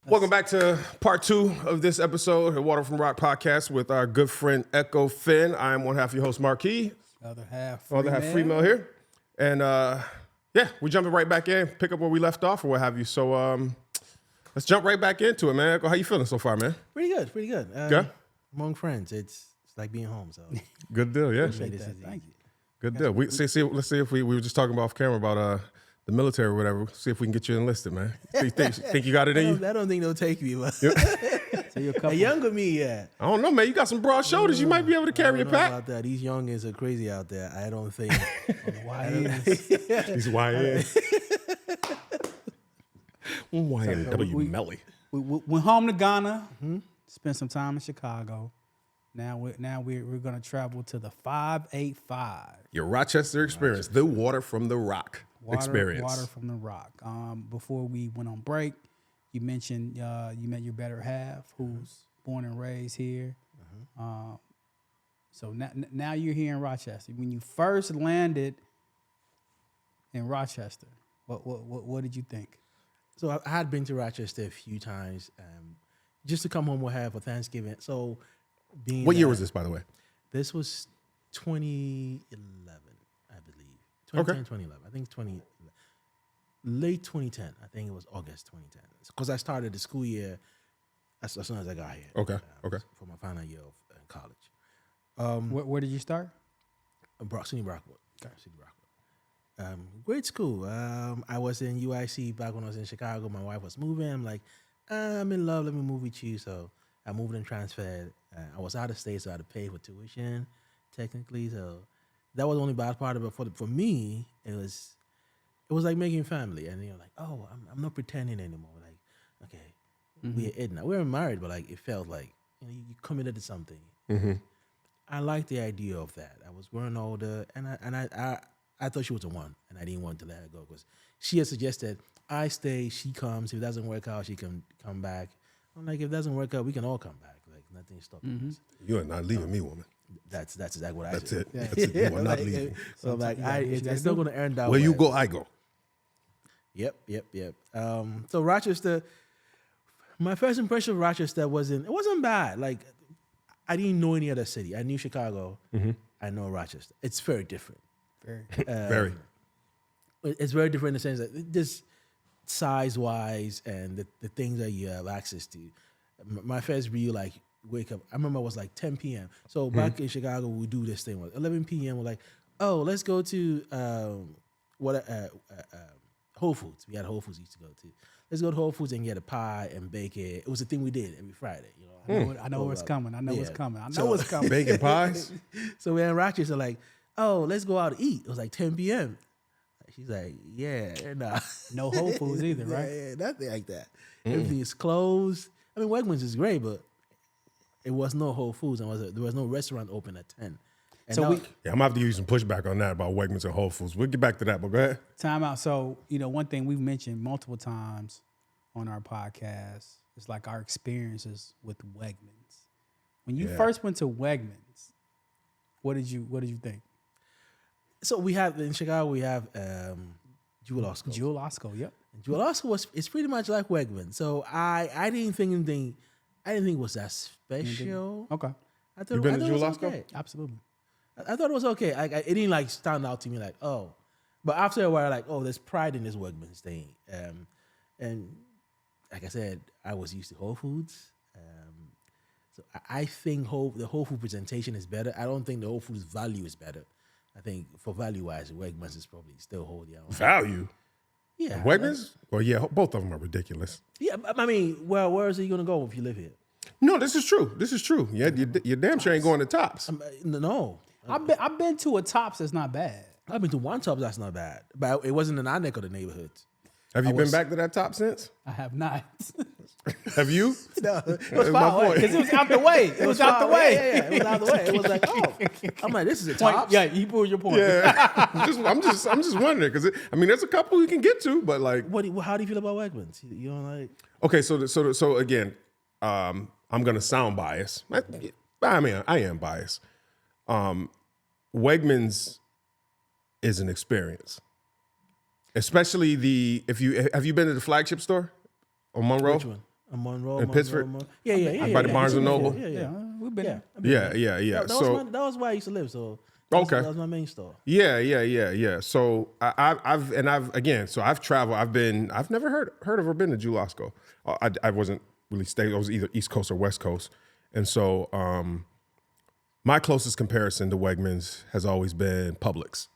Welcome back to part 2 of this episode of the Water from Rock podcast with our good friend Ekow Fynn. I am one half of your host, Marquis. Other half Freemel here. And yeah, we're jumping right back in, pick up where we left off or what have you. So let's jump right back into it, man. Ekow, how you feeling so far, man? Pretty good. Yeah? Among friends, it's like being home. So Good deal, yeah. Thank you. Good deal. Let's see if we were just talking about off camera about the military or whatever. See if we can get you enlisted, man. Think you got it in you? I don't think they'll take me, but So you're a younger me, yeah. I don't know, man. You got some broad shoulders. You might be able to carry a I don't know pack. about that. These youngins are crazy out there. I don't think. These YN. YNW Melly. We went home to Ghana, spent some time in Chicago. Now we're going to travel to the 585. Your Rochester experience, the Water from the Rock experience. Water from the Rock. Before we went on break, you mentioned you met your better half, who's born and raised here. So now you're here in Rochester. When you first landed in Rochester, what did you think? So I had been to Rochester a few times, just to come home with her for Thanksgiving. So What year was this, by the way? This was 2011, I believe. 2010, 2011. I think 2011. Late 2010. I think it was August 2010. Because I started the school year as soon as I got here. Okay. For my final year of college. Where did you start? SUNY Brockwood. SUNY Brockwood. Great school. I was in UIC back when I was in Chicago. My wife was moving. I'm like, I'm in love. Let me move with you. So I moved and transferred. I was out of state, so I had to pay for tuition, technically. So that was the only bad part of it. For me, it was like making family. And you're like, oh, I'm not pretending anymore. Like, okay, we're it now. We were married, but like it felt like you committed to something. I liked the idea of that. I was growing older, and I thought she was the one, and I didn't want to let her go because she had suggested I stay, she comes. If it doesn't work out, she can come back. I'm like, if it doesn't work out, we can all come back. Like nothing stopping us. You are not leaving me, woman. That's exactly what I That's said. it. That's it. You are not Like, leaving. So like, it's not going to end that Where way. you go, I go. Yep. So Rochester, my first impression of Rochester wasn't bad. Like, I didn't know any other city. I knew Chicago. I know Rochester. It's very different. Very. It's very different in the sense that just size-wise and the things that you have access to. My first view, like, wake up. I remember it was like 10 p.m. So back in Chicago, we do this thing. 11 p.m. We're like, oh, let's go to Whole Foods. We had Whole Foods we used to go to. Let's go to Whole Foods and get a pie and bake it. It was a thing we did every Friday. You know, I know what's coming. I know what's coming. Bacon pies? So we're in Rochester, like, oh, let's go out to eat. It was like 10 p.m. She's like, yeah, nah. No Whole Foods either, right? Yeah, nothing like that. Everything is closed. I mean, Wegmans is great, but it was no Whole Foods, and there was no restaurant open at 10. And So now, Yeah, I'm going to have to give you some pushback on that about Wegmans and Whole Foods. We'll get back to that, but go ahead. Time out. So, one thing we've mentioned multiple times on our podcast is like our experiences with Wegmans. When you first went to Wegmans, what did you think? so we have in Chicago, we have Jewel Osco. Jewel Osco, yep. Jewel Osco it's pretty much like Wegmans. So I didn't think anything. I didn't think it was that special. Okay, I thought, You been I to thought Jewel it was Osco? okay. absolutely. I thought it was okay. It didn't like stand out to me like, oh. But after a while, like, oh, there's pride in this Wegmans thing. And like I said, I was used to Whole Foods. So I think the Whole Food presentation is better. I don't think the Whole Foods value is better. I think for value-wise, Wegmans is probably still holding out. Value? Yeah. Wegmans? Well, yeah, both of them are ridiculous. Yeah, I mean, well, where is he going to go if you live here? No, this is true. Yeah, you damn sure ain't going to Tops. No. I've been to a Tops that's not bad. I've been to one Tops that's not bad. But it wasn't in our neck of the neighborhood. Have you been back to that Top since? I have not. Have you? No, it was My far away. boy. Because it was out the way. It was out the far away. way. Yeah, it was out the way. It was like, oh, I'm like, this is a Point. Tops. Yeah, you pulled your point. Yeah. I'm just wondering because I mean, there's a couple you can get to, but like, How do you feel about Wegmans? You don't like? okay, so again, I'm gonna sound biased. I mean, I am biased. Wegmans is an experience, especially have you been to the flagship store on Monroe? Which one? Monroe In Pittsburgh? Yeah. By the Barnes and Noble? Yeah, we've been there. Yeah. That was where I used to live. So Okay. that was my main store. Yeah. So I've traveled. I've never heard of or been to Julasco. I wasn't really staying. I was either East Coast or West Coast, and so my closest comparison to Wegmans has always been Publix,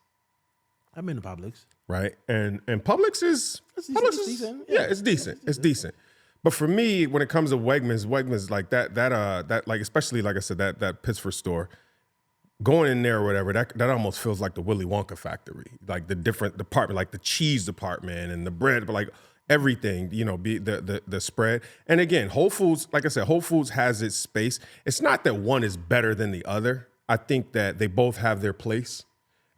I've been to Publix. right? And Publix is decent. Yeah, it's decent. It's decent. But for me, when it comes to Wegmans like that like especially like I said that Pittsburgh store. Going in there or whatever, that almost feels like the Willy Wonka factory, like the different department, like the cheese department and the bread, but like everything, be the spread. And again, Whole Foods, like I said, Whole Foods has its space. It's not that one is better than the other. I think that they both have their place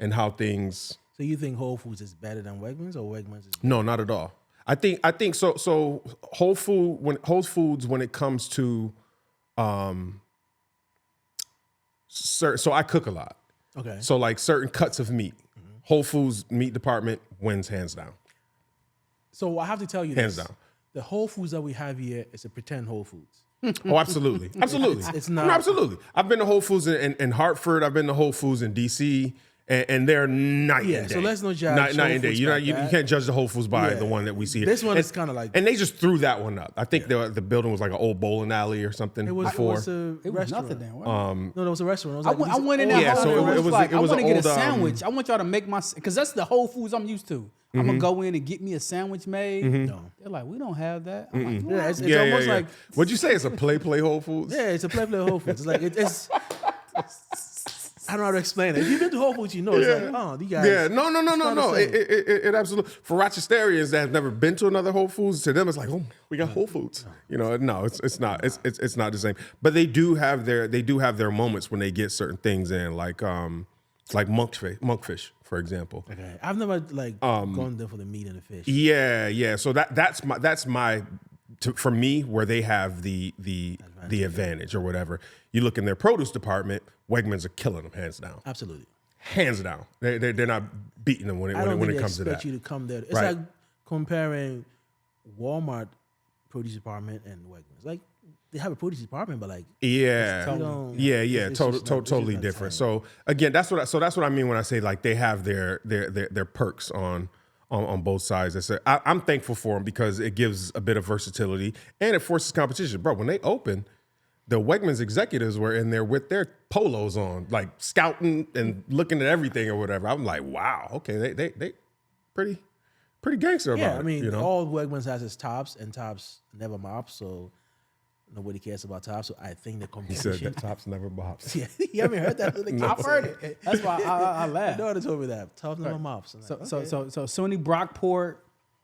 and how things. So you think Whole Foods is better than Wegmans, or Wegmans is? No, not at all. I think so. So Whole Foods when it comes to so I cook a lot. Okay. So like certain cuts of meat, Whole Foods meat department wins hands down. So I have to tell you Hands this. down. The Whole Foods that we have here is a pretend Whole Foods. Oh, absolutely, absolutely. It's not- No, absolutely. I've been to Whole Foods in Hartford. I've been to Whole Foods in DC, and they're night and day. So let's not judge night Whole and day. Foods You by that. can't judge the Whole Foods by Yeah. the one that we see. This one And- is kinda like- and they just threw that one up. I think the building was like an old bowling alley or something It was before. a It was restaurant. nothing there. wasn't it? No, it was a restaurant. It was I like went, I these went in old- there. Yeah, so hungry. it was like, it was I want to an get a old, sandwich. I want y'all to make my because that's the Whole Foods I'm used to. I'm gonna go in and get me a sandwich made. No. They're like, we don't have that. I'm like, Yeah, it's yeah, almost yeah. like What'd you say? It's a play Whole Foods? yeah, it's a play Whole Foods. It's like it's. I don't know how to explain it. If you've been to Whole Foods, you know it's like, oh, these guys. Yeah, no. not the same. It absolutely for Rochesterians that have never been to another Whole Foods, to them it's like, oh, we got Whole Foods. No, it's not. It's not the same. But they do have their moments when they get certain things in, like monkfish, for example. Okay, I've never gone there for the meat and the fish. Yeah. So that's my for me where they have the advantage or whatever. You look in their produce department, Wegmans are killing them hands down. Absolutely. Hands down. They're not beating them when I don't it think comes they to expect that. you to come there. It's Right. like comparing Walmart produce department and Wegmans. Like they have a produce department, but like Yeah, you don't- yeah, it's just not- it's totally just not different. the So again, that's what I mean when I say like they have their perks on both sides. I'm thankful for them because it gives a bit of versatility and it forces competition, bro. When they open, the Wegmans executives were in there with their polos on, like scouting and looking at everything or whatever. I'm like, wow, okay, they pretty gangster about yeah. it. I mean, you know? all Wegmans has is Tops, and Tops never mops, so nobody cares about Tops. So I think the He said competition. that Tops never bops. Yeah, you haven't heard that? I've heard it. That's why I My laugh. daughter told me that Tops never mops. I'm like, So okay. SUNY Brockport,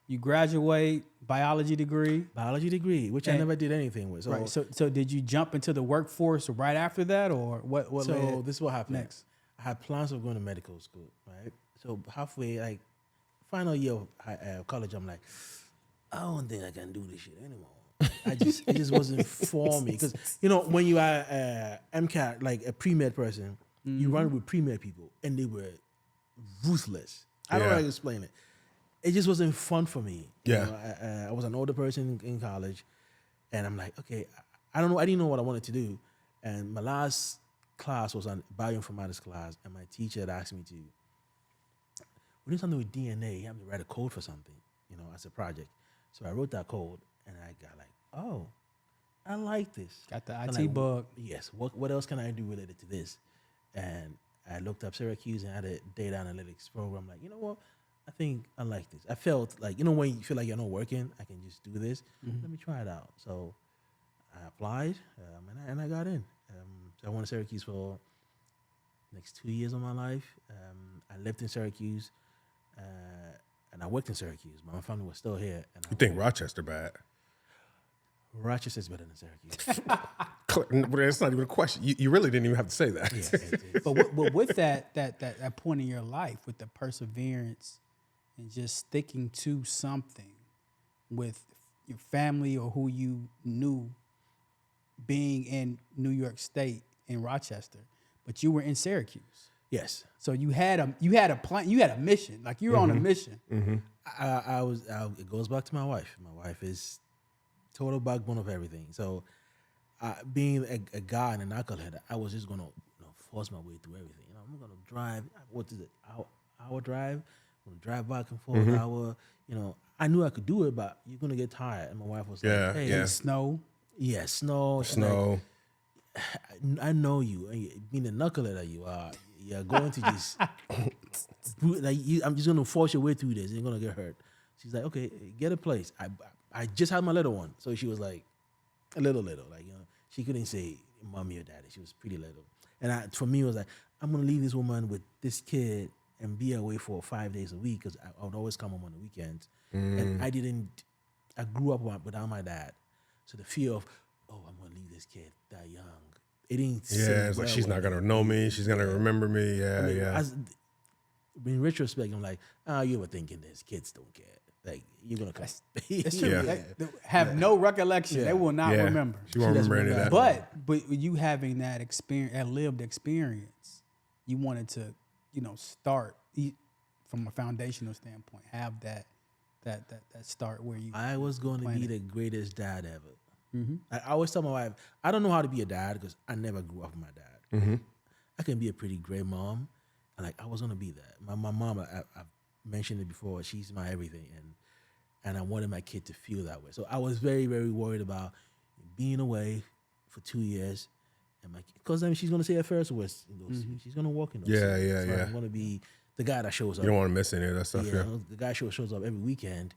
you graduate, biology degree. Biology degree, which I And- never did anything with. So, Right. So did you jump into the workforce right after that, or what? What so led this is what happened. next? I had plans of going to medical school, right? So halfway, like final year of college, I'm like, I don't think I can do this shit anymore. It just wasn't for me because when you are MCAT, like a pre-med person, you run with pre-med people, and they were ruthless. I don't know how to explain it. It just wasn't fun for me. Yeah. I was an older person in college, and I'm like, okay, I don't know. I didn't know what I wanted to do, and my last class was on bioinformatics class, and my teacher had asked me to. We're doing something with DNA. You have to write a code for something, as a project. So I wrote that code, and I got like, oh, I like this. Got the I'm IT like, bug. Yes. What else can I do related to this? And I looked up Syracuse and had a data analytics program. Like, you know what? I think I like this. I felt like, when you feel like you're not working, I can just do this. Let me try it out. So I applied, and I got in. So I went to Syracuse for next 2 years of my life. I lived in Syracuse, and I worked in Syracuse. My family was still here. And You think Rochester bad? Rochester's better than Syracuse. That's not even a question. You really didn't even have to say that. Yeah, But with that point in your life, with the perseverance and just sticking to something with your family or who you knew being in New York State in Rochester, but you were in Syracuse. yes. So you had a plan, you had a mission, like you were on a mission. It goes back to my wife. My wife is total backbone of everything. So being a guy and an knucklehead, I was just gonna force my way through everything. I'm gonna drive. What is it? Hour drive. I'm gonna drive back and forth. Hour. I knew I could do it, but you're gonna get tired. And my wife was like, "Hey, yeah. Snow." Yeah, snow. Snow. I know you. Being a knucklehead that you are, you're going to just I'm just gonna force your way through this. You're gonna get hurt. She's like, okay, get a place. I just had my little one, so she was like, a little, like she couldn't say mommy or daddy. She was pretty little, and for me, it was like, I'm gonna leave this woman with this kid and be away for 5 days a week because I would always come home on the weekends, and I grew up without my dad, so the fear of, oh, I'm gonna leave this kid that young. It didn't. Yeah, it's like she's not gonna know me. She's gonna remember me. Yeah, In retrospect, I'm like, you were thinking this. Kids don't care. Like, you're gonna come. It's true. Yeah. They have no recollection. Yeah. They will not remember. She won't remember any of that. But you having that experience, that lived experience, you wanted to, start from a foundational standpoint. Have that start where you. I was going to be the greatest dad ever. Mm-hmm. I always tell my wife, I don't know how to be a dad because I never grew up with my dad. Mm-hmm. I can be a pretty great mom, and like I was gonna be that. My mom, I've mentioned it before. She's my everything, and I wanted my kid to feel that way. So I was very, very worried about being away for 2 years, and because she's gonna say her first words in those. She's gonna walk in those. Yeah, scenes. yeah, So yeah. I'm gonna be the guy that shows up. You don't want to miss any of that stuff. Yeah. The guy shows up every weekend.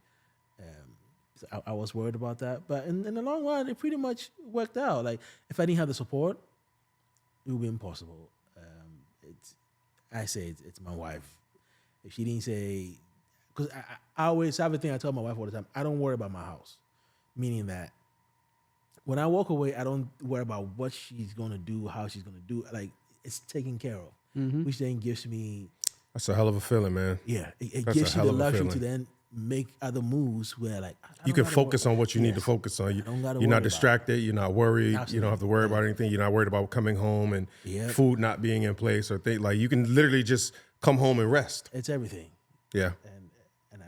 So I was worried about that, but in the long run, it pretty much worked out. Like if I didn't have the support, it would be impossible. It's my wife. If she didn't say, because I always have a thing I tell my wife all the time. I don't worry about my house, meaning that when I walk away, I don't worry about what she's gonna do, how she's gonna do. Like it's taken care of, which then gives me. That's a hell of a feeling, man. Yeah, it That's gives a you hell the of a luxury to feeling. then make other moves where like You can focus on what you need to focus on. You're not distracted. You're not worried. Absolutely. You don't have to worry about anything. You're not worried about coming home and food not being in place or things. Like you can literally just come home and rest. It's everything. Yeah.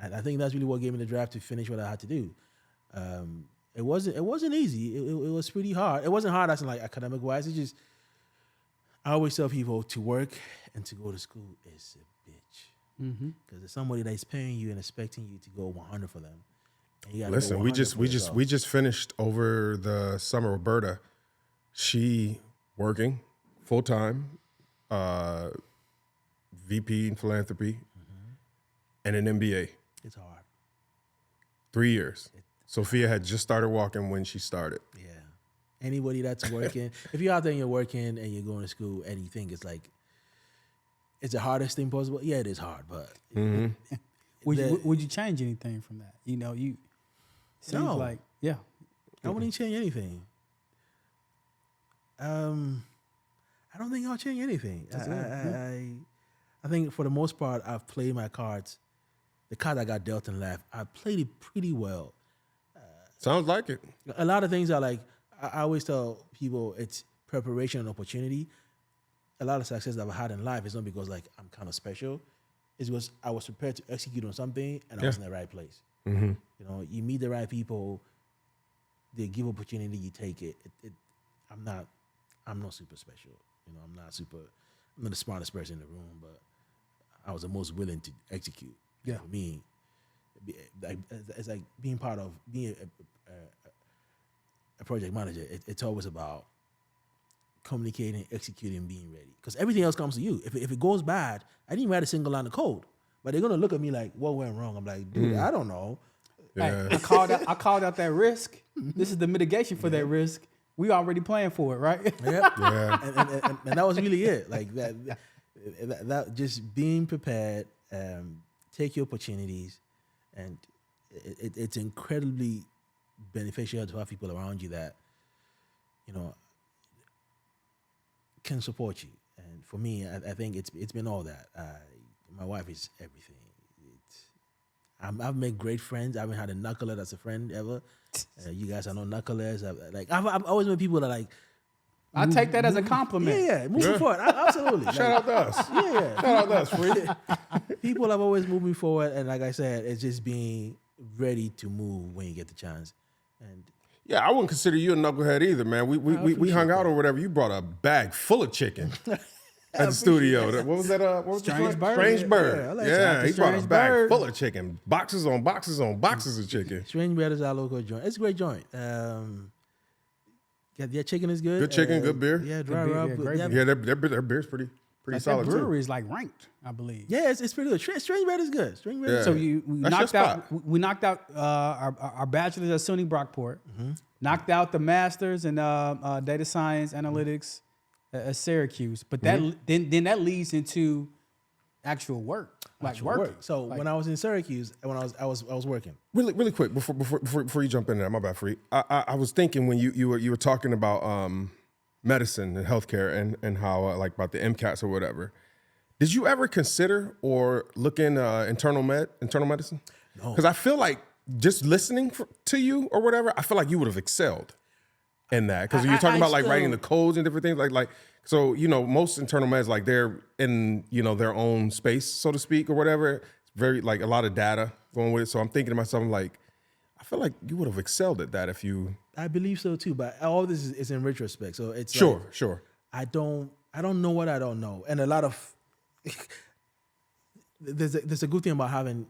And I think that's really what gave me the drive to finish what I had to do. It wasn't easy. It was pretty hard. It wasn't hard as in like academic wise. It's just I always tell people to work and to go to school is a bitch. Because there's somebody that's paying you and expecting you to go 100 for them. And you gotta Listen, go we 100 we just finished over the summer. Roberta, she working full time, VP in philanthropy, and an MBA. It's hard. 3 years. Sophia had just started walking when she started. Yeah. Anybody that's working, if you're out there and you're working and you're going to school and you think it's like, it's the hardest thing possible. Yeah, it is hard, but Would you change anything from that? You seems No. like I wouldn't change anything. I don't think I'll change anything. I think for the most part, I've played my cards. The cards I got dealt in life, I played it pretty well. Sounds like it. A lot of things are like, I always tell people it's preparation and opportunity. A lot of success that I've had in life is not because like I'm kind of special. It's because I was prepared to execute on something and I was in the right place. You meet the right people, they give opportunity, you take it. I'm not super special. I'm not the smartest person in the room, but I was the most willing to execute. Yeah. For me, it's like being part of being a project manager. It's always about communicating, executing, being ready. Because everything else comes to you. If it goes bad, I didn't write a single line of code, but they're gonna look at me like, "What went wrong?" I'm like, "Dude, I don't know." Yeah. I called out that risk. This is the mitigation for that risk. We already planned for it, right? Yep. Yeah. And that was really it. Like that just being prepared, take your opportunities, and it's incredibly beneficial to have people around you that, can support you. And for me, I think it's been all that. My wife is everything. I've made great friends. I haven't had a knucklehead that's a friend ever. You guys are no knuckleheads. I've always met people that like. I take that as a compliment. Yeah, moving forward. Absolutely. Shout out to us. Yeah. Shout out to us, free. People have always moved me forward, and like I said, it's just being ready to move when you get the chance. And Yeah, I wouldn't consider you a knucklehead either, man. We hung out or whatever. You brought a bag full of chicken at the studio. What was that? What was Strange the Bird. Strange Bird. Yeah, I like Yeah, he brought a Strange bag Bird. full of chicken. Boxes on boxes on boxes of chicken. Strange Bread is our local joint. It's a great joint. Yeah, chicken is good. Good chicken, good beer. Yeah, dry beer, rub. yeah, great Yeah, Yeah, their beer's pretty Like solid that brewery too. is like ranked, I believe. yeah, it's pretty good. Strange Bread is good. Strange Bread. Yeah. Is So good. we That's your knocked out. spot. We knocked out our bachelors at SUNY Brockport. Mm-hmm. Knocked out the masters in data science analytics at Syracuse. But that then that leads into actual work, like Actual working. work. So when I was in Syracuse, when I was working. Really quick before you jump in there, my bad, Free. I was thinking when you were talking about medicine and healthcare and how like about the MCATs or whatever. Did you ever consider or look in internal medicine? No. Because I feel like just listening to you or whatever, I feel like you would have excelled in that. Because you're talking about like writing the codes and different things like. So, most internal meds, like they're in, their own space, so to speak, or whatever. It's very, like a lot of data going with it. So I'm thinking to myself, like, I feel like you would have excelled at that if you. I believe so too, but all this is in retrospect. So it's Sure. I don't know what I don't know, and a lot of there's a good thing about having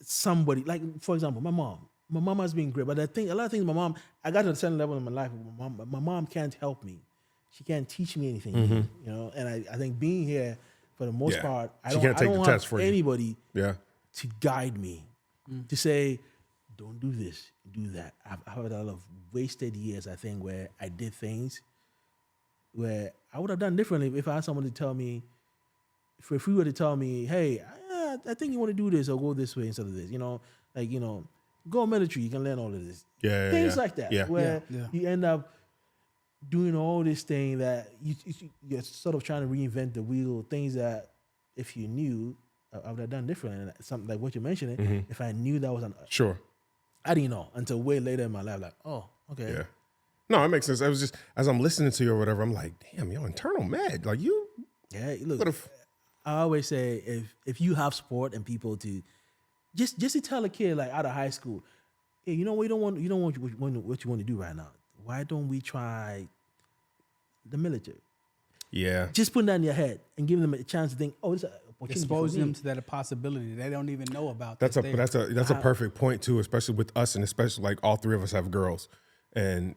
somebody like, for example, my mom. My mom has been great, but a lot of things. My mom, I got to a certain level in my life. My mom can't help me. She can't teach me anything, And I think being here for the most part, I She don't, can't I take don't the have test for you. anybody Yeah. to guide me, to say, don't do this, do that. I've had a lot of wasted years, I think, where I did things where I would have done differently if I had someone to tell me, if we were to tell me, hey, I think you want to do this or go this way instead of this, go military, you can learn all of this. Yeah. Things like that, Yeah. where Yeah. you end up doing all this thing that you're sort of trying to reinvent the wheel, things that if you knew, I would have done differently. And something like what you're mentioning, if I knew that was Sure. I didn't know until way later in my life, like, oh, okay. Yeah. No, it makes sense. I was just, as I'm listening to you or whatever, I'm like, damn, yo, internal med. Like you Yeah, look, would have. I always say if you have support and people to just to tell a kid like out of high school, hey, you know what what you want to do right now. Why don't we try the military? Yeah. Just put that in your head and give them a chance to think, oh, this is an opportunity Exposing for me. them to that possibility they don't even know about. That's there. that's a perfect point too, especially with us and especially like all three of us have girls, and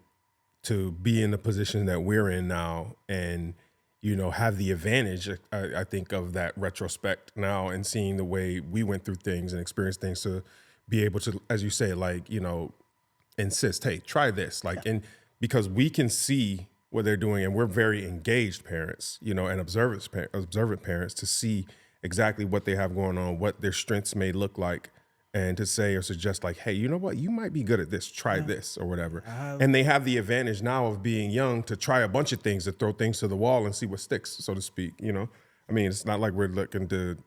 to be in the position that we're in now and have the advantage, I think, of that retrospect now and seeing the way we went through things and experienced things to be able to, as you say, like, insist, hey, try this. Like, and because we can see what they're doing and we're very engaged parents, and observant parents to see exactly what they have going on, what their strengths may look like, and to say or suggest like, hey, you know what, you might be good at this, try this or whatever. And they have the advantage now of being young to try a bunch of things, to throw things to the wall and see what sticks, so to speak, I mean, it's not like we're looking to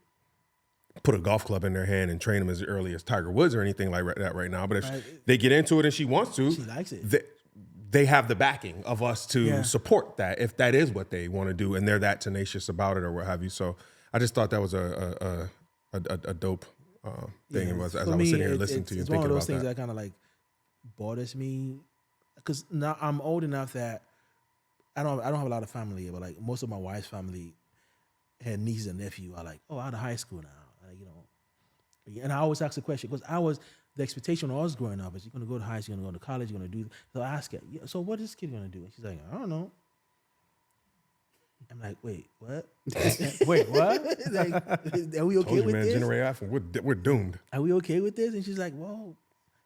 put a golf club in their hand and train them as early as Tiger Woods or anything like that right now. But if they get into it and she wants to, She likes it. they have the backing of us to support that if that is what they want to do and they're that tenacious about it or what have you. So I just thought that was a dope thing as I was sitting here listening to you and it's thinking one of those about things that. that kind of like bothers me because now I'm old enough that I don't have a lot of family, but like most of my wife's family, her nieces and nephew are like, oh, out of high school now, and I always ask the question because the expectation when I was growing up is you're going to go to high school, you're going to go to college, you're going to do. So I ask her, so what is this kid going to do? And she's like, I don't know. I'm like, wait, what? Wait, what? Like, are we okay Told you, with man, this? Generation Alpha, we're doomed. Are we okay with this? And she's like, well,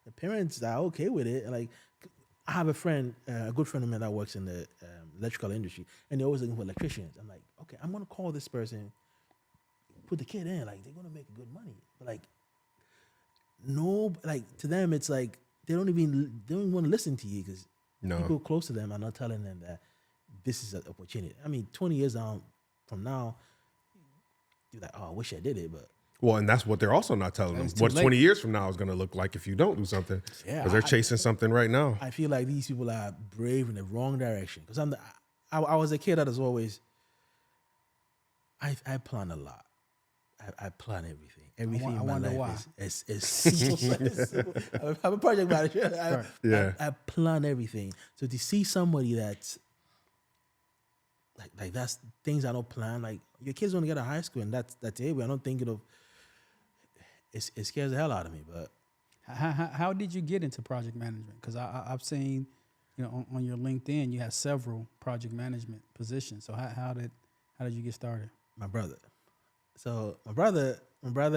the parents are okay with it. And like, I have a friend, a good friend of mine that works in the electrical industry, and they're always looking for electricians. I'm like, okay, I'm gonna call this person, put the kid in. Like, they're gonna make good money. But like, no no, like to them, it's like they don't even want to listen to you because people close to them are not telling them that this is an opportunity. I mean, 20 years from now, you're like, oh, I wish I did it, but. Well, and that's what they're also not telling them. What 20 years from now is going to look like if you don't do something. Yeah, because they're chasing something right now. I feel like these people are brave in the wrong direction. Because I was a kid that was always, I plan a lot. I plan everything. Everything in my life is simple. I'm a project manager. I plan everything. So to see somebody that's like that's things I don't plan. Like your kids want to get to high school, and that's it. We're not thinking of. It scares the hell out of me. But how did you get into project management? Because I've seen, on your LinkedIn, you have several project management positions. So how did you get started? My brother. So my brother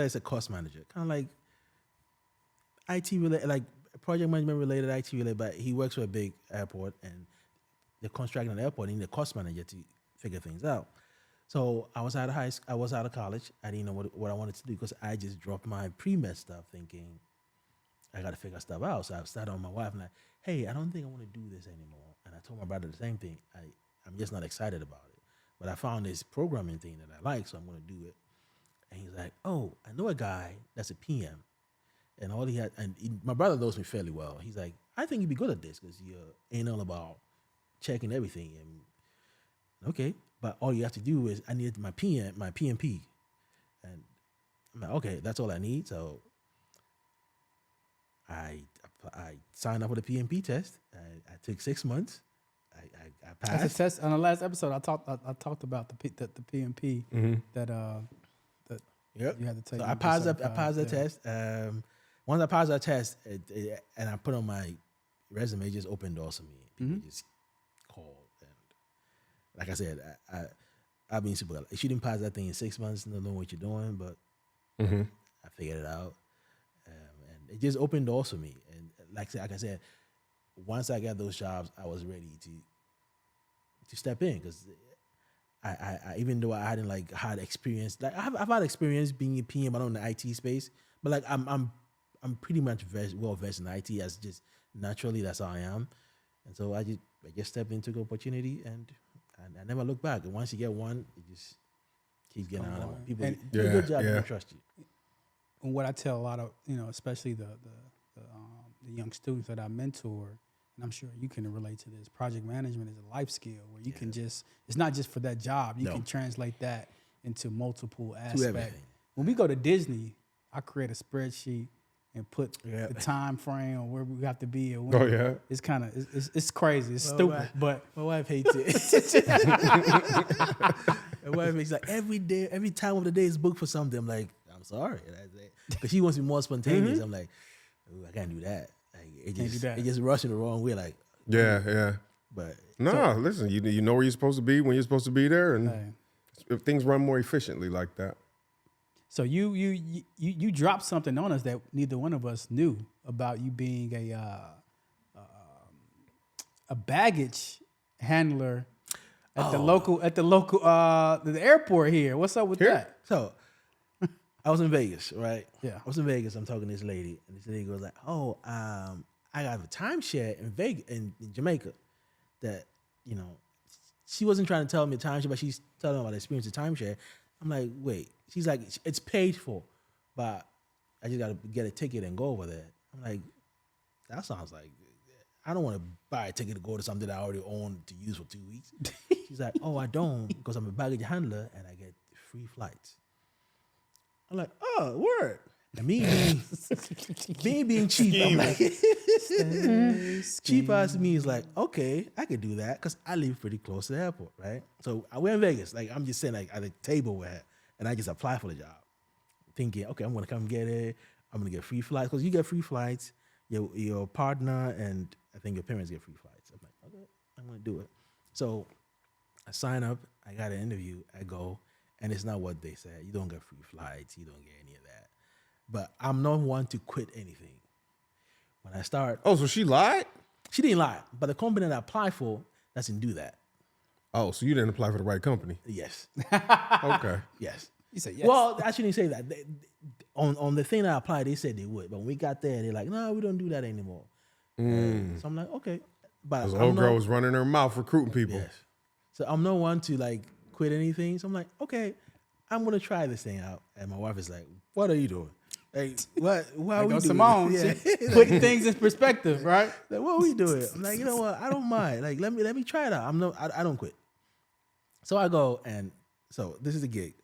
is a cost manager, kind of like IT related, like project management related, IT related. But he works for a big airport, and they're constructing an airport. And need a cost manager to figure things out. So I was out of college. I didn't know what I wanted to do because I just dropped my pre-med stuff thinking I got to figure stuff out. So I started on my wife and like, hey, I don't think I want to do this anymore. And I told my brother the same thing. I'm just not excited about it. But I found this programming thing that I like, so I'm going to do it. And he's like, oh, I know a guy that's a PM. And all he had, my brother knows me fairly well. He's like, I think you'd be good at this because you're anal about checking everything. And okay. But all you have to do is I needed my PMP. And I'm like, okay, that's all I need. So I signed up for the PMP test. I took 6 months. I passed. That's a test. On the last episode, I talked about the PMP that you had to take. So I passed the test. Once I passed that test, and I put on my resume, it just opened doors for me. People just called. Like I said, I've been super. You didn't pass that thing in 6 months, don't know what you're doing, but I figured it out, and it just opened doors for me. And like I said, once I got those jobs, I was ready to step in because I even though I hadn't had experience, like I've had experience being a PM, but not in the IT space, but like I'm pretty much well versed in IT. As just naturally, that's how I am, and so I just stepped into the opportunity and I never look back. And once you get one, it just keeps getting out of them. People do a good job, they trust you. And what I tell a lot of, especially the young students that I mentor, and I'm sure you can relate to this, project management is a life skill where you can it's not just for that job. You can translate that into multiple aspects. When we go to Disney, I create a spreadsheet and put the time frame on where we have to be. It's kind of it's crazy. It's stupid, but my wife hates it. My wife is like every time of the day is booked for something. I'm like, I'm sorry, because she wants to be more spontaneous. I'm like, I can't do that. Like, it just rushing the wrong way. Like, But listen, you know where you're supposed to be when you're supposed to be there, and if things run more efficiently like that. So you dropped something on us that neither one of us knew about, you being a baggage handler at the airport here. What's up with that? So I was in Vegas, right? Yeah. I was in Vegas. I'm talking to this lady, and this lady goes like, "Oh, I got a timeshare in Vegas, in Jamaica, that she wasn't trying to tell me a timeshare, but she's telling me about the experience of timeshare." I'm like, wait. She's like, it's paid for, but I just got to get a ticket and go over there. I'm like, that sounds like, I don't want to buy a ticket to go to something that I already own to use for 2 weeks. She's like, oh, I don't, because I'm a baggage handler and I get free flights. I'm like, oh, word. And me being cheap, I'm like, cheap ass me is like, okay, I could do that because I live pretty close to the airport, right? So we're in Vegas. Like, I'm just sitting like at a table where, and I just apply for the job, thinking, okay, I'm gonna come get it. I'm gonna get free flights because you get free flights. Your partner and I think your parents get free flights. I'm like, okay, I'm gonna do it. So I sign up. I got an interview. I go, and it's not what they said. You don't get free flights. You don't get any of that. But I'm not one to quit anything. When I start... Oh, so she lied? She didn't lie. But the company that I applied for doesn't do that. Oh, so you didn't apply for the right company? Yes. Okay. Yes. You said yes. Well, I shouldn't say that. On the thing I applied, they said they would. But when we got there, they're like, no, we don't do that anymore. So I'm like, okay. But The old girl was running her mouth recruiting people. Yes. So I'm no one to like quit anything. So I'm like, okay, I'm gonna try this thing out. And my wife is like, what are you doing? Like, what? Why are we doing? Simone, Yeah. putting things in perspective, right? Like, what are we doing? I'm like, you know what? I don't mind. Like, let me try it out. I don't quit. So I go, and so this is the gig.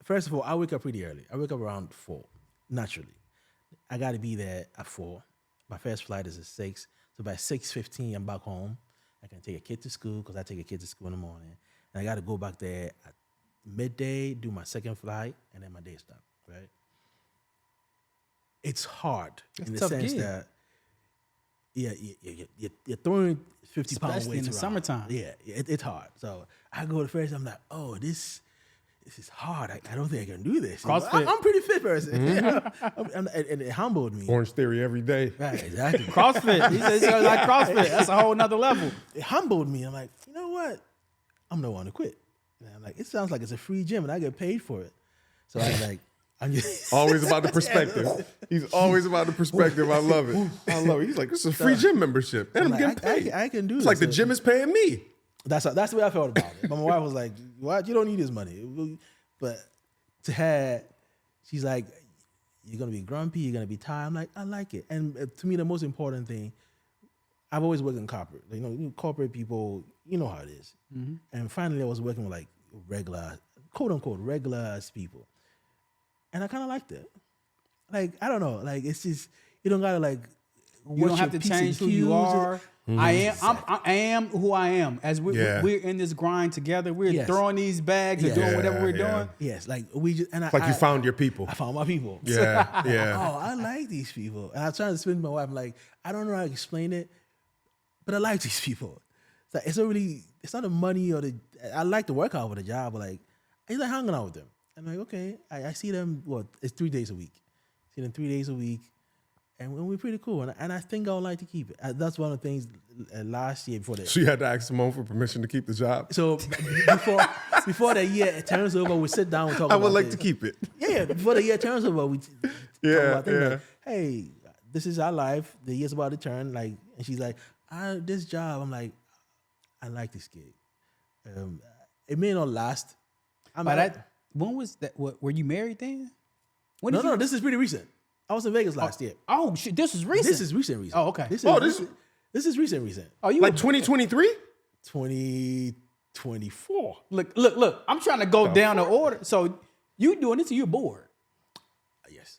First of all, I wake up pretty early. I wake up around 4, naturally. I got to be there at 4. My first flight is at 6. So by 6:15, I'm back home. I can take a kid to school because I take a kid to school in the morning. And I got to go back there at midday, do my second flight, and then my day stop, right? It's hard in the sense that, you're throwing 50 pound weights Especially in the around. summertime. Yeah, it's hard. So I go to first, I'm like, oh, this is hard. I don't think I can do this. CrossFit. I'm a pretty fit person. You know? and it humbled me. Orange Theory every day. Right, exactly. CrossFit. He says it's like CrossFit. That's a whole nother level. It humbled me. I'm like, you know what? I'm the one to quit. And I'm like, it sounds like it's a free gym and I get paid for it. So I was like, I'm just Always about the perspective. He's always about the perspective. I love it. I love it. He's like, this is a free gym membership. And I'm getting paid. I can do It's this. like the gym is paying me. That's the way I felt about it. But my wife was like, "What? You don't need this money." But to her, she's like, "You're gonna be grumpy. You're gonna be tired." I'm like, "I like it." And to me, the most important thing, I've always worked in corporate. Like, you know, corporate people, you know how it is. Mm-hmm. And finally, I was working with like regular, quote unquote, regular people, and I kind of liked it. Like, I don't know. Like, it's just you don't gotta like. You don't have to change who you are. Mm-hmm. I am who I am. As we're in this grind together, we're throwing these bags and doing whatever we're doing. Yes, like we just and It's like you found your people. I found my people. Yeah, yeah. Oh, I like these people, and I was trying to explain to my wife, I'm like, I don't know how to explain it, but I like these people. It's like, it's not the money or I like to work out for the job, but like I like hanging out with them. I'm like, okay, I see them. It's 3 days a week. See them 3 days a week. And we're pretty cool, and I think I would like to keep it. That's one of the things last year before that. So you had to ask Simone for permission to keep the job? So before the year turns over, we sit down and talk about it. I would like to keep it. Yeah, before the year turns over, we talk about things like, hey, this is our life. The year's about to turn. Like, and she's like, this job. I'm like, I like this gig. It may not last. When was that? Were you married then? No, this is pretty recent. I was in Vegas last year. Oh shit! This is recent. This is recent. Oh, okay. This is recent. Oh, you like 2023? 2024. Look. I'm trying to go down the order. So you doing this? Or you're bored? Yes.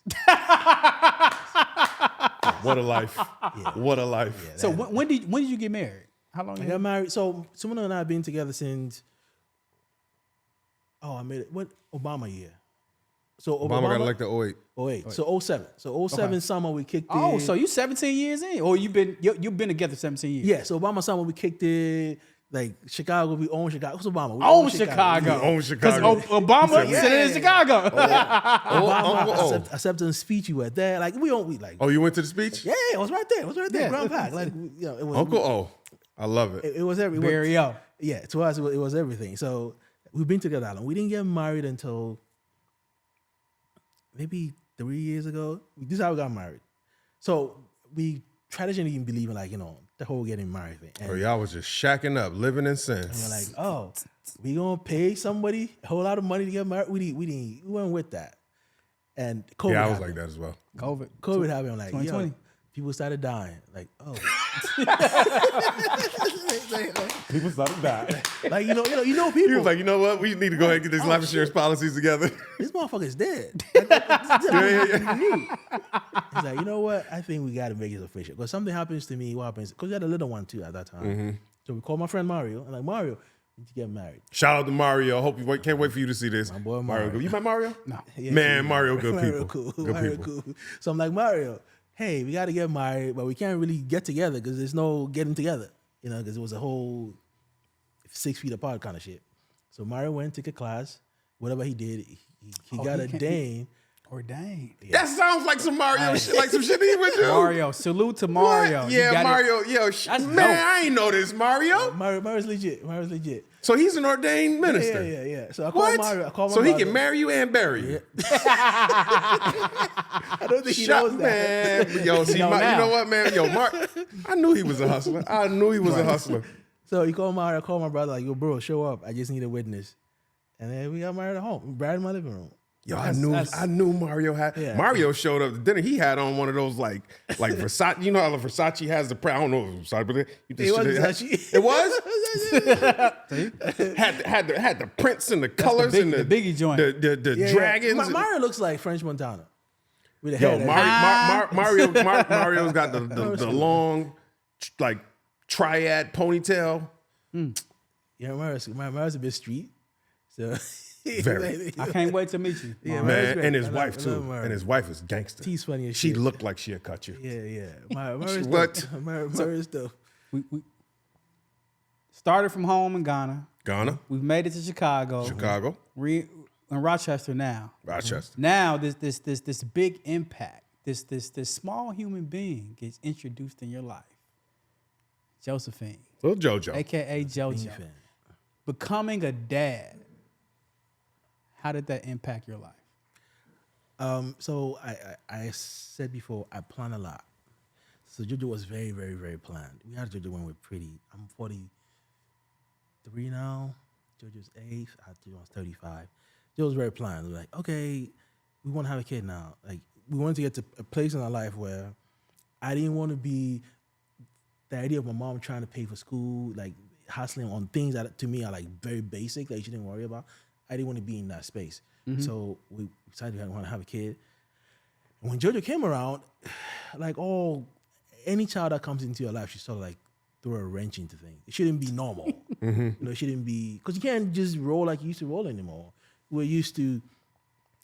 What a life! What a life! Yeah, so when did you get married? How long? I got married. So Simone and I have been together since. I made it. What Obama year? So Obama got elected 08. 08. So 07. So 07 summer we kicked it. Oh, so you 17 years in, or you've been together 17 years? Yeah. So Obama summer we kicked it. Like Chicago, we own Chicago. What's Obama? We own Chicago. We own Chicago. Because Obama said it in Chicago. Obama acceptance speech. You were there. Like we like. Oh, you went to the speech? Yeah, it was right there. It was right there. Yeah. Grand Pack. Like it was. Uncle O. I love it. It was everything. Very up. Yeah, to us it was everything. So we've been together that long. We didn't get married until maybe 3 years ago. This is how we got married. So we traditionally didn't believe in the whole getting married thing. And Y'all was just shacking up, living in sin. we're like, we gonna pay somebody a whole lot of money to get married. We weren't with that. And COVID Yeah, I was happened. like that as well. COVID happened. I'm like, 2020. people started dying. Like, People started dying. like you know people. He was like, you know what? We need to go ahead and get these life insurance policies together. This motherfucker's dead. He's like, you know what? I think we got to make it official. Because something happens to me. What happens? Because we had a little one too at that time. Mm-hmm. So we called my friend Mario. I'm like, Mario, we need to get married. Shout out to Mario. Can't wait for you to see this. My boy Mario. You met Mario? No. Yeah, Man, Mario, good Mario people. cool. Good Mario people. cool. So I'm like, Mario, hey, we got to get married, but we can't really get together because there's no getting together. Because it was a whole 6 feet apart kind of shit. So Mario went, took a class. Whatever he did, he got ordained. Ordained. Yeah. That sounds like some Mario shit, like some shit he would do. Mario, salute to Mario. What? Yeah, Mario. That's Man, dope. I ain't know this, Mario. Mario's legit. So he's an ordained minister. Yeah. So I called What? Mario. I called my So he brother. can marry you and bury you. I don't think he knows that. Man. Yo, see, you know what, man? Yo, Mark, I knew he was a hustler. I knew he was a hustler. So he called Mario. I called my brother. Like, yo, bro, show up. I just need a witness. And then we got married at home. We married in my living room. Yo, I knew Mario had. Yeah. Mario showed up to dinner. He had on one of those like Versace. You know how Versace has the I don't know if it was Versace, but it was. had the prints and the colors and the Biggie joint. The dragons. Mario looks like French Montana. With a Yo, head. Mario's got the long like triad ponytail. Yeah, Mario's a bit street. So Very. I can't wait to meet you. Yeah, Man, and his I wife love too. Mario. And his wife is gangster. He's funny as She shit. looked like she'd cut you. Yeah. Mario's What? dope. Mario's dope. We started from home in Ghana. Ghana, We've made it to Chicago. We're in Rochester now. Rochester. Now this big impact, this small human being gets introduced in your life. Josephine, Little JoJo. aka JoJo. Fan. Becoming a dad. How did that impact your life? So I said before, I plan a lot. So JoJo was very, very, very planned. We had JoJo when we were pretty. I'm 43 now. JoJo's 8. I had JoJo was 35. JoJo was very planned. We were like, okay, we want to have a kid now. Like, we wanted to get to a place in our life where I didn't want to be the idea of my mom trying to pay for school, like hustling on things that to me are like very basic that you shouldn't worry about. I didn't want to be in that space. So we decided we want to have a kid. And when JoJo came around, like any child that comes into your life, she sort of like throw a wrench into things. It shouldn't be normal. You know, it shouldn't be, because you can't just roll like you used to roll anymore. We're used to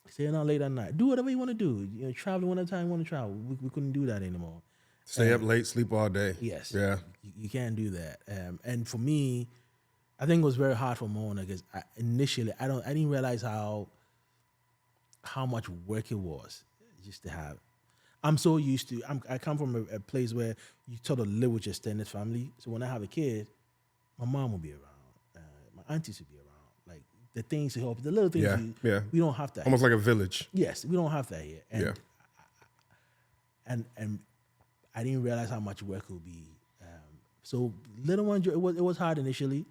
staying out late at night. Do whatever you want to do. You know, traveling whenever time you want to travel. We couldn't do that anymore. Stay up late, sleep all day. Yes. Yeah. You can't do that. And for me, I think it was very hard for Mona because initially I didn't realize how much work it was just to have. I'm so used to. I come from a place where you sort of live with your extended family. So when I have a kid, my mom will be around, my aunties will be around. Like the things to help, the little things. We don't have that. Almost like a village. Yes, we don't have that here. And, Yeah. And I didn't realize how much work it would be. So little one, it was hard initially,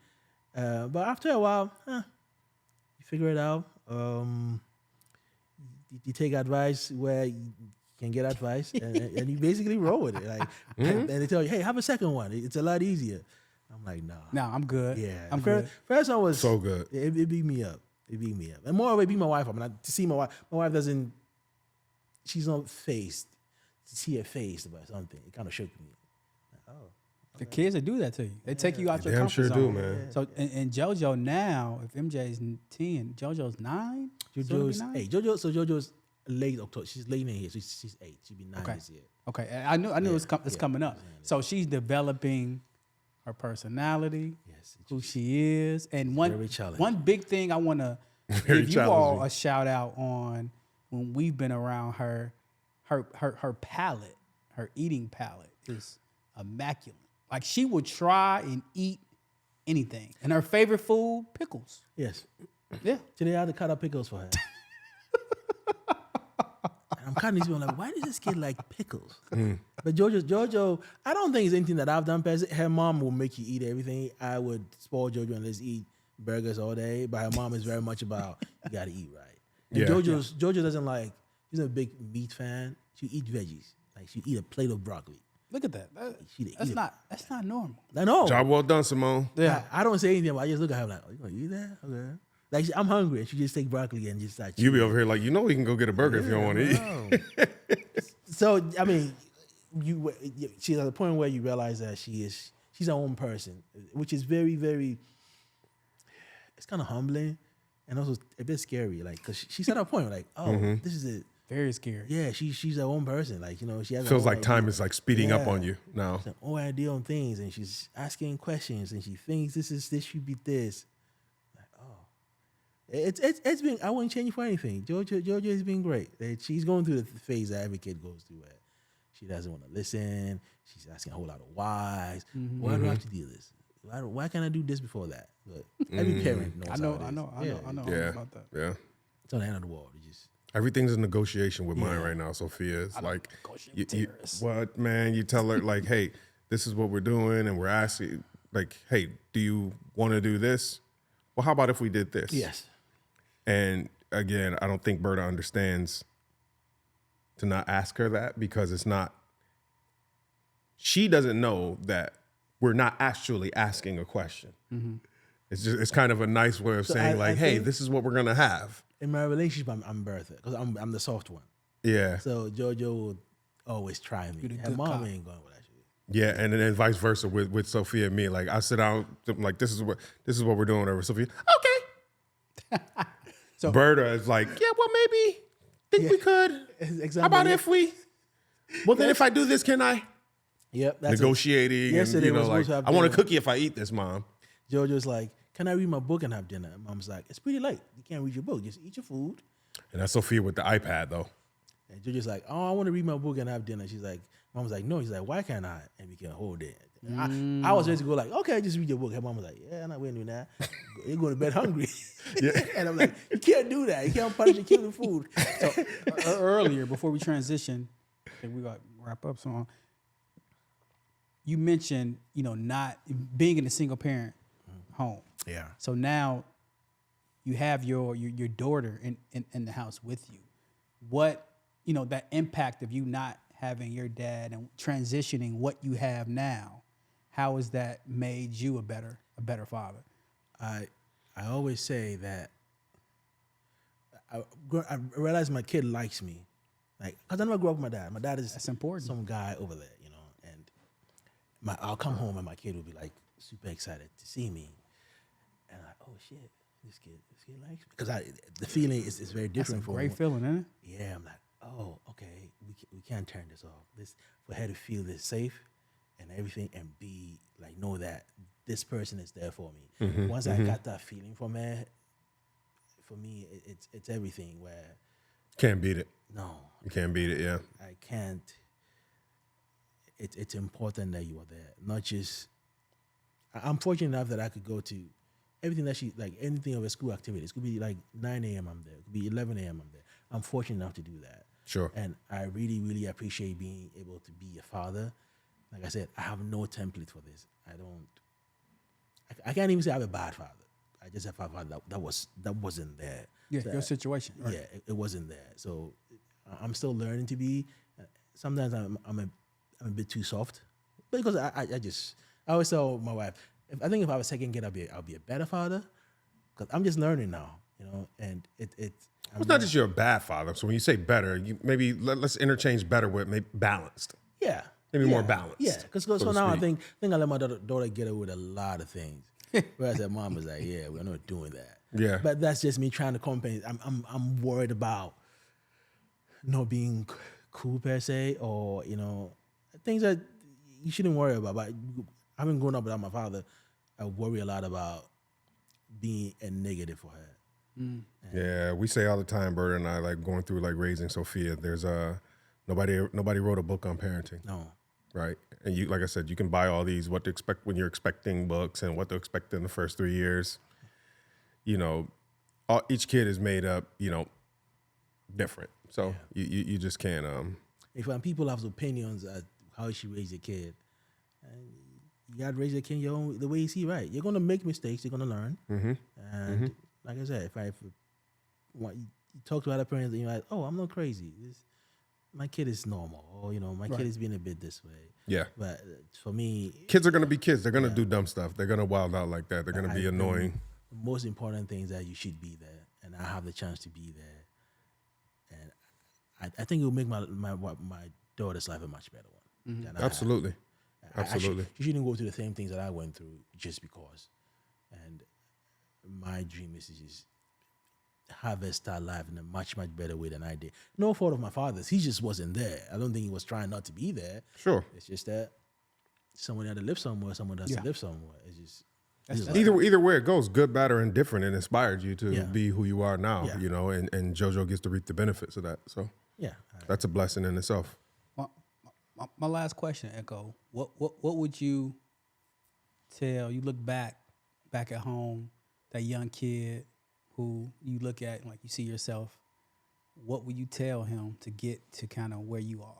but after a while, you figure it out. You take advice where you can get advice, and you basically roll with it. Like, and they tell you, "Hey, have a second one. It's a lot easier." I'm like, "Nah, Nah, I'm good. yeah, I'm good. First one was So good. It beat me up. And more of it beat my wife up. And to see my wife doesn't. She's not phased. To see her phased by something, it kind of shook me. Like, oh. The kids that do that to you, they take you out your Damn comfort sure zone. do, man. So and JoJo now, if MJ's 10, JoJo's 9. JoJo's 8. JoJo's late October. She's late in here. So she's 8. She'll be 9 this year. Okay, I knew it's coming up. So she's developing her personality, who she is, and one big thing I want to give you all a shout out on when we've been around her palate, her eating palate is immaculate. Like she would try and eat anything, and her favorite food, pickles. Yes. Yeah. Today I had to cut up pickles for her. I'm kind of like, why does this kid like pickles? But Jojo, I don't think it's anything that I've done. Her mom will make you eat everything. I would spoil Jojo and let's eat burgers all day. But her mom is very much about you got to eat right. And Jojo doesn't like. She's a big meat fan. She eat veggies. Like she eat a plate of broccoli. Look at that. That's not normal. I know. Job well done, Simone. Yeah. I don't say anything, but I just look at her like, oh, you gonna eat that? Okay. Like I'm hungry, and she just take broccoli and just start. You be over here like, we can go get a burger if you don't want to eat. So I mean, she's at the point where you realize that she's her own person, which is very, very. It's kind of humbling, and also a bit scary. Like, cause she's at a point like, this is it. Very scary. Yeah, she's her own person. Like, she has. Feels like time is like speeding up on you now. She's an own idea on things, and she's asking questions, and she thinks this should be this. It's been, I wouldn't change it for anything. Georgia has been great. She's going through the phase that every kid goes through where she doesn't want to listen. She's asking a whole lot of whys. Why do I have to do this? why can't I do this before that? But every parent knows. I know Yeah. about that. Yeah. It's on the end of the world. You just Everything's a negotiation with mine right now, Sophia. It's like, what, man? You tell her, like, hey, this is what we're doing, and we're asking, like, hey, do you want to do this? Well, how about if we did this? yes. And again, I don't think Berta understands to not ask her that because it's not, she doesn't know that we're not actually asking a question. It's kind of a nice way of saying, I hey, think- this is what we're going to have. In my relationship, I'm Bertha because I'm the soft one. Yeah. So JoJo would always try me. the Her good mom cop. ain't going with that shit. Yeah, and then vice versa with Sophia and me. Like I sit down, I'm like this is what we're doing over Sophia. Okay. So- Berta is like, yeah, well maybe think we could. Example, How about yeah. if we? Well, then if I do this, can I? Yep. That's Negotiating, Yesterday and was like supposed to have I want a dinner. cookie if I eat this, Mom. JoJo's like, can I read my book and have dinner? And Mom's like, it's pretty late. You can't read your book. Just eat your food. And that's Sophia with the iPad though. And JoJo's like, oh, I want to read my book and have dinner. She's like, Mom's like, no. She's like, why can't I? And we can hold it. I was ready to go like, okay, just read your book. Her mom was like, yeah, I'm not waiting doing that. You're going to bed hungry. And I'm like, you can't do that. You can't punish your kid with food. So earlier, before we transition, I think we got to wrap up soon. You mentioned, not being in a single parent home. Yeah. So now you have your daughter in the house with you. What, that impact of you not having your dad and transitioning what you have now, how has that made you a better father? I always say that I realize my kid likes me. Like, because I never grew up with my dad. My dad is That's important. some guy over there, and I'll come home and my kid will be like super excited to see me. And I'm like, oh shit, this kid likes me. Because the feeling is very That's a different for great me. feeling, isn't it? Yeah, I'm like, oh, okay, we can't turn this off. This for her to feel this safe and everything, and be like, know that this person is there for me. Once I got that feeling from her, for me, it's everything. Where Can't beat it. no, You can't beat it. Yeah. I can't. It's important that you are there. Not just. I'm fortunate enough that I could go to everything that she like. Anything of a school activities could be like 9 a.m. I'm there. It could be 11 a.m. I'm there. I'm fortunate enough to do that. Sure. And I really, really appreciate being able to be a father. Like I said, I have no template for this. I can't even say I have a bad father. I just have a father that wasn't there. Yeah, So your situation. Right? Yeah, it wasn't there. So I'm still learning to be. Sometimes I'm a bit too soft because I always tell my wife, I think if I was second kid, I'll be a better father because I'm just learning now, and it's. It's not just you're a bad father. So when you say better, you maybe let's interchange better with maybe balanced. Yeah. Maybe more balanced. Yeah, because so so to now I speak. think I let my daughter get away with a lot of things. Whereas her mom was like, yeah, we're not doing that. Yeah. But that's just me trying to compensate. I'm worried about not being cool per se, or things that you shouldn't worry about. But having grown up without my father, I worry a lot about being a negative for her. Yeah, we say all the time, Berta and I, like going through like raising Sophia. There's nobody wrote a book on parenting, No. right? And you, like I said, you can buy all these what to expect when you're expecting books and what to expect in the first 3 years. Each kid is made up, different. So you just can't. If when people have opinions at how you should raise a kid, and you gotta raise a kid the way you see right. You're gonna make mistakes. You're gonna learn. And like I said, if you talk to other parents and you're like, oh, I'm not crazy. My kid is normal, or my kid is being a bit this way. Yeah. But for me, Kids are gonna be kids. They're gonna do dumb stuff. They're gonna wild out like that. They're gonna be annoying. The most important thing is that you should be there, and I have the chance to be there, and I think it will make my daughter's life a much better one. than I have. Absolutely. Absolutely. She shouldn't go through the same things that I went through just because. And my dream is to just harvest her life in a much, much better way than I did. No fault of my father's. He just wasn't there. I don't think he was trying not to be there. Sure. It's just that someone had to live somewhere, someone has to live somewhere. It's just Either way it goes, good, bad, or indifferent, it inspired you to Yeah. be who you are now, Yeah. and JoJo gets to reap the benefits of that. So yeah. that's a blessing in itself. My last question, Ekow. What would you tell, you look back at home, that young kid who you look at, like you see yourself, what would you tell him to get to kind of where you are?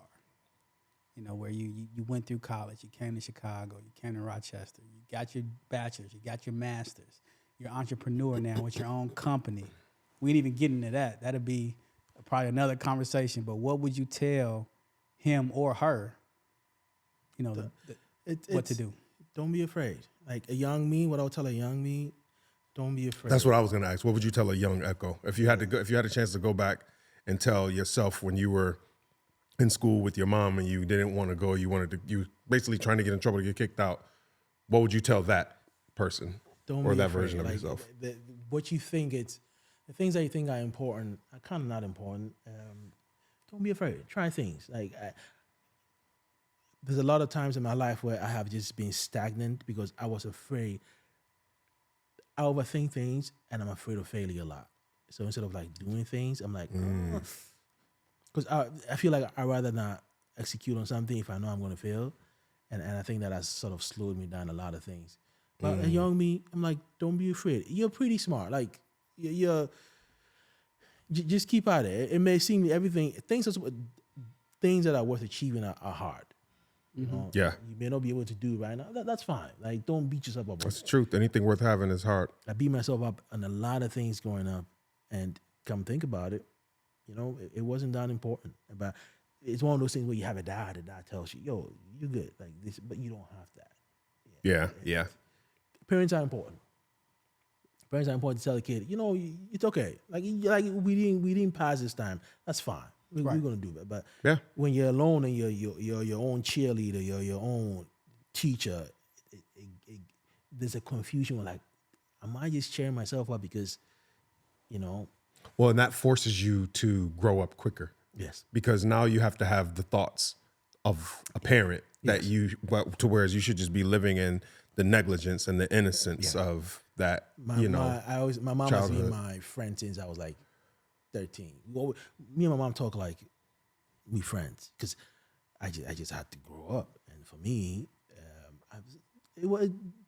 You know, where you went through college, you came to Chicago, you came to Rochester, you got your bachelor's, you got your master's, you're an entrepreneur now with your own company. We didn't even get into that. That'd be probably another conversation. But what would you tell him or her, you know, what to do? Don't be afraid. Like a young me, what I would tell a young me, don't be afraid. That's what I was going to ask. What would you tell a young Ekow if you had to go, if you had a chance to go back and tell yourself when you were in school with your mom and you didn't want to go, you were basically trying to get in trouble to get kicked out? What would you tell that person or that version of yourself? What you think the things that you think are important are kind of not important. Don't be afraid. Try things. There's a lot of times in my life where I have just been stagnant because I was afraid. I overthink things and I'm afraid of failure a lot. So instead of like doing things, I'm like, because I feel like I'd rather not execute on something if I know I'm going to fail. And I think that has sort of slowed me down a lot of things. But a young me, I'm like, don't be afraid. You're pretty smart. Like, just keep at it. It may seem things that are worth achieving are hard. You know, Yeah. You may not be able to do right now. That's fine. Like, don't beat yourself up. That's the truth. Anything worth having is hard. I beat myself up on a lot of things growing up, and come think about it, you know, it wasn't that important. But it's one of those things where you have a dad, and dad tells you, "Yo, you're good," like this, but you don't have that. Yeah. Parents are important. Parents are important to tell the kid, you know, it's okay. Like we didn't pass this time. That's fine. We're gonna do that. But when you're alone and you're your own cheerleader, you're your own teacher, there's a confusion. Like, am I just cheering myself up because, you know? Well, and that forces you to grow up quicker. Yes. Because now you have to have the thoughts of a parent that to whereas you should just be living in the negligence and the innocence of that. My mom childhood. has been my friend since I was like 13. Me and my mom talk like we friends because I just had to grow up, and for me,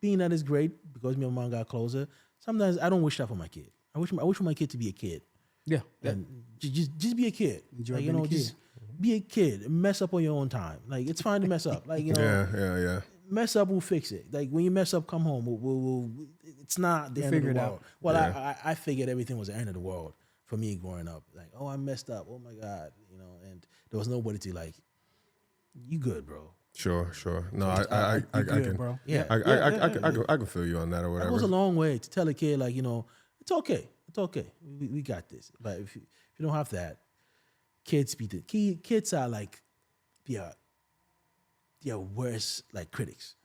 being that is great because me and my mom got closer. Sometimes I don't wish that for my kid. I wish for my kid to be a kid. Yeah, and just be a kid. Enjoy like, being a kid. Just be a kid. Mess up on your own time. Like, it's fine to mess up. Like, you know, yeah. Mess up, we'll fix it. Like, when you mess up, come home. We'll it's not the end of the world. Well, I figured everything was the end of the world for me growing up. Like, oh, I messed up. Oh my God, you know. And there was nobody to like, you good, bro. Sure. No, I can, bro. Yeah. I can feel you on that or whatever. That goes a long way to tell a kid, like, you know, it's okay. It's okay. We got this. But if you don't have that, kids are like they're worse, like, critics.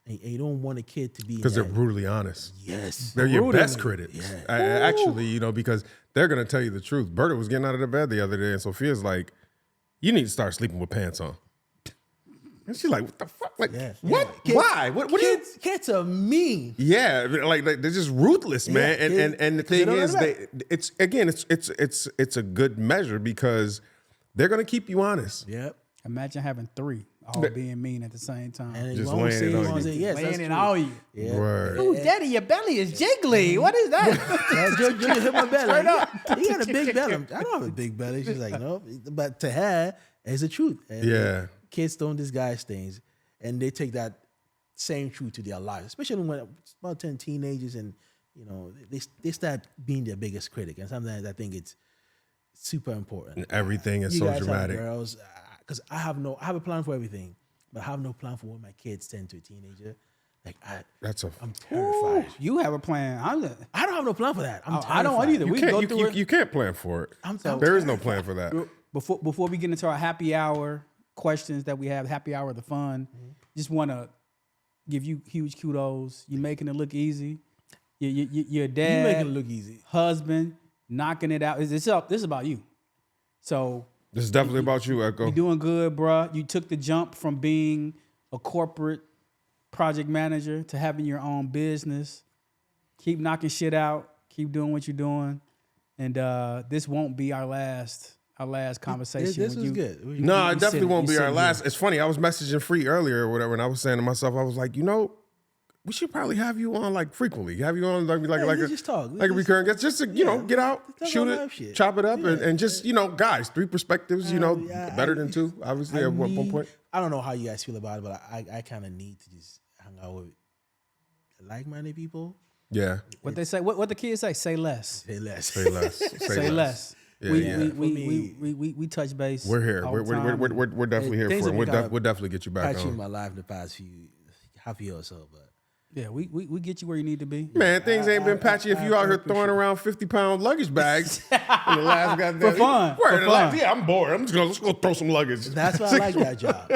And you don't want a kid to be, because they're brutally honest. Yes. They're your best critics. Yeah. Actually, you know, because they're going to tell you the truth. Berta was getting out of the bed the other day, and Sophia's like, you need to start sleeping with pants on. And she's like, what the fuck? Like, what? Kids, why? What kids are mean. Yeah, like they're just ruthless, man. And the thing is, it's a good measure because they're gonna keep you honest. Yep. Imagine having 3 all being mean at the same time. And just laying it on you. Yes, laying it on you. Yeah. Word. Ooh, Daddy, your belly is jiggly. What is that? Jojo hit my belly. Turn up. He got a big belly. I don't have a big belly. She's like, no. But to her, it's the truth. And kids don't disguise things, and they take that same truth to their lives, especially when it's about 10 teenagers, and you know they start being their biggest critic. And sometimes I think it's super important. And everything is you so guys dramatic. have girls, because I have a plan for everything, but I have no plan for when my kids turn to a teenager. Like, I'm terrified. You have a plan. I don't have no plan for that. I don't either. You can't plan for it. There is no plan for that. Before we get into our happy hour questions that we have, happy hour of the fun, just want to give you huge kudos. You're making it look easy. Your dad, you making it look easy. Husband, knocking it out. This is about you. So this is definitely about you, Ekow. You're doing good, bruh. You took the jump from being a corporate project manager to having your own business. Keep knocking shit out. Keep doing what you're doing. And this won't be our last conversation. This was good. No, it definitely won't be our last. It's funny. I was messaging Free earlier or whatever, and I was saying to myself, I was like, you know, we should probably have you on like frequently. Have you on like just talk. like a recurring guest, just to get out, talk shoot about it, life shit. chop it up, and just guys, 3 perspectives. Better than 2, obviously at one point. I don't know how you guys feel about it, but I kind of need to just hang out with like-minded people. Yeah. What they say? What the kids say? Say less. Say less. Say less. Say less. Yeah, We touch base. We're here. all the We're time. definitely here Things for it. have been We'll definitely get you back Patchy in on. my life the past half year or so, but Yeah, we get you where you need to be. Man, things ain't been patchy if you out here throwing around 50-pound luggage bags in the last goddamn For fun. Right, For fun. yeah, I'm bored. Let's go throw some luggage. that's why I like that job.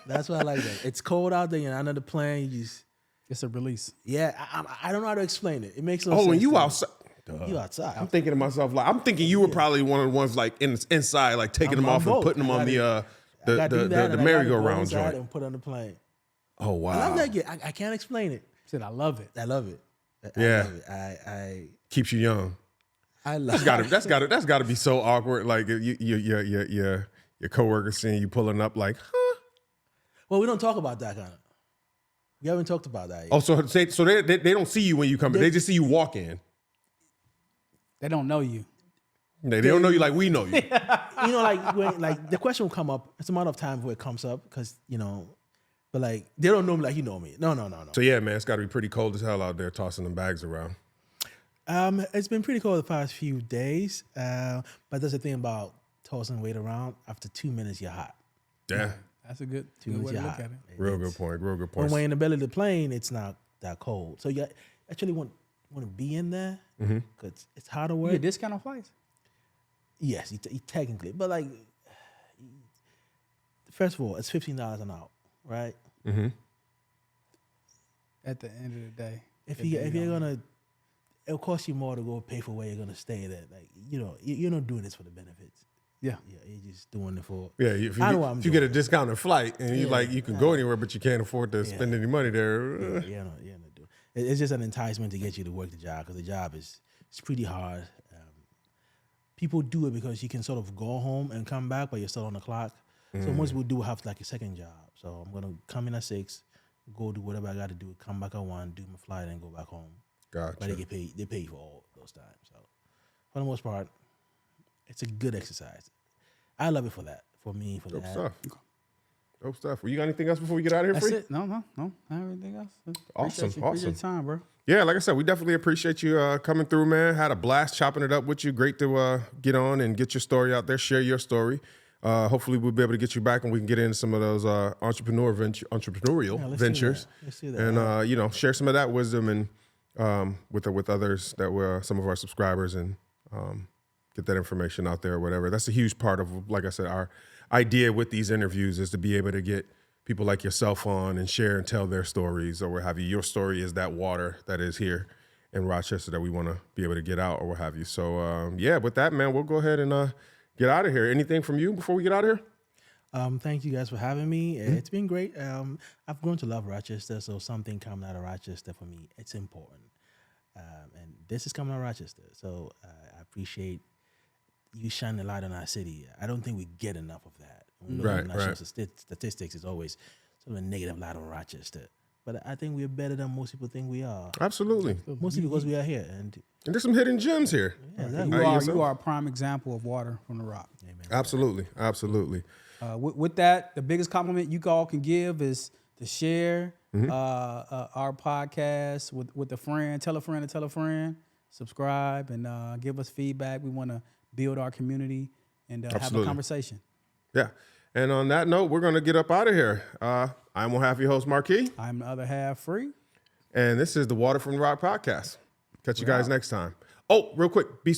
That's why I like that. It's cold out there. You're under the plane. You just It's a release. I don't know how to explain it. It makes no sense. Oh, and you to me. outside. You outside. I'm thinking to myself, like, I'm thinking you were probably one of the ones like inside, like taking them off and both. putting them on I gotta do that, the and I gotta go merry-go-round inside joint. and put on the plane. Oh wow. I love that gig. I can't explain it. Said I love it. I love it. Yeah. I Keeps you young. love That's gotta be so awkward. Like your coworker seeing you pulling up, like, huh? Well, we don't talk about that kind of. We haven't talked about that yet. Oh, so they don't see you when you come in. They just see you walk in. They don't know you. They don't know you like we know you. Like when the question will come up. It's a matter of time before it comes up because but like they don't know me like you know me. No. So yeah, man, it's got to be pretty cold as hell out there tossing them bags around. It's been pretty cold the past few days. But there's a thing about tossing weight around. After 2 minutes, you're hot. Yeah, That's a good 2 way minutes, to you're look hot. at it. real good point. When we're in the belly of the plane, it's not that cold. So you actually want to be in there because it's harder You work. get discount on flights? Yes, technically, but like, first of all, it's $15 an hour, right? At the end of the day. If you're gonna, it'll cost you more to go pay for where you're gonna stay. That you're not doing this for the benefits. Yeah. You're just doing it for. Yeah, if I know what I'm you get a doing. discounted flight and you can go anywhere, but you can't afford to spend any money there. You're not doing. It's just an enticement to get you to work the job because the job it's pretty hard. People do it because you can sort of go home and come back, but you're still on the clock. So most people do have like a second job. So I'm gonna come in at 6, go do whatever I got to do, come back at 1, do my flight, and go back home. Gotcha. But they get paid. They pay for all those times. So for the most part, it's a good exercise. I love it for that. For me, for Dope that. stuff. Dope stuff. Well, you got anything else before we get out of here, That's Free? it. No. I don't have anything else. Awesome, Appreciate your time, bro. Yeah, like I said, we definitely appreciate you coming through, man. Had a blast chopping it up with you. Great to get on and get your story out there, share your story. Hopefully, we'll be able to get you back and we can get into some of those entrepreneurial let's do ventures, that. Let's do that. and share some of that wisdom and with others that were some of our subscribers and get that information out there or whatever. That's a huge part of, like I said, our idea with these interviews is to be able to get people like yourself on and share and tell their stories or what have you. Your story is that water that is here in Rochester that we want to be able to get out or what have you. So, with that, man, we'll go ahead and get out of here. Anything from you before we get out of here? Thank you guys for having me. It's been great. I've grown to love Rochester, so something coming out of Rochester for me, it's important. And this is coming out of Rochester, so I appreciate you shining a light on our city. I don't think we get enough of that. When we look at national statistics, it's always sort of a negative light on Rochester. But I think we're better than most people think we are. Absolutely. Mostly because we are here. And there's some hidden gems here. You are a prime example of water from the rock. amen. Absolutely. With that, the biggest compliment you all can give is to share our podcast with a friend. Tell a friend to tell a friend. Subscribe and give us feedback. We want to build our community and have a conversation. Yeah. And on that note, we're going to get up out of here. I'm one half your host, Marquis. I'm the other half, Free. And this is the Water from the Rock podcast. Catch you guys next time. Oh, real quick, be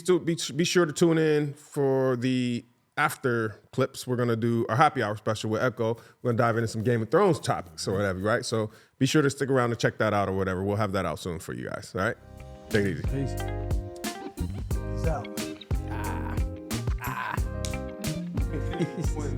sure to tune in for the after clips. We're going to do our happy hour special with Ekow. We're going to dive into some Game of Thrones topics or whatever, right? So be sure to stick around and check that out or whatever. We'll have that out soon for you guys, all right? Take it easy. Peace. Peace out. When